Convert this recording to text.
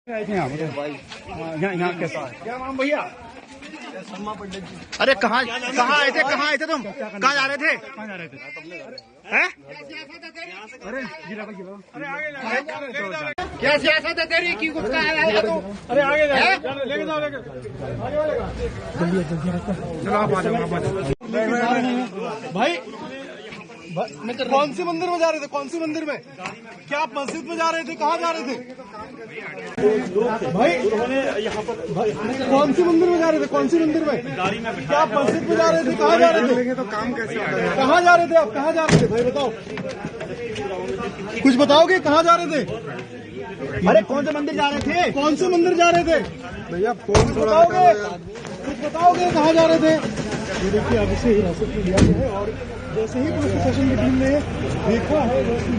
यहाँ के साथ क्या नाम भैया? अरे कहाँ आए थे तुम? कहाँ जा रहे थे? हैं? अरे क्या सियासत है तेरी की कुछ कहा है तू? अरे आगे लेके जाओ चलो आप आ जाओ भाई। कौन से मंदिर में जा रहे थे? कौन से मंदिर में? क्या आप मस्जिद में जा रहे थे? कहाँ जा रहे थे भाई? कौन से मंदिर में जा रहे थे? कौन से मंदिर में? क्या आप मस्जिद में जा रहे थे? कहाँ जा रहे थे? तो काम कैसे होता है? कहाँ जा रहे थे आप? कहाँ जा रहे थे भाई बताओ, कुछ बताओगे कहाँ जा रहे थे? अरे कौन से मंदिर जा रहे थे? कौन से मंदिर जा रहे थे भैया? फोन बताओगे, कुछ बताओगे कहाँ जा रहे थे? ये देखिए अब इसे हिरासत में लिया गया है और जैसे ही पुलिस प्रशासन की टीम ने देखा है वैसे ही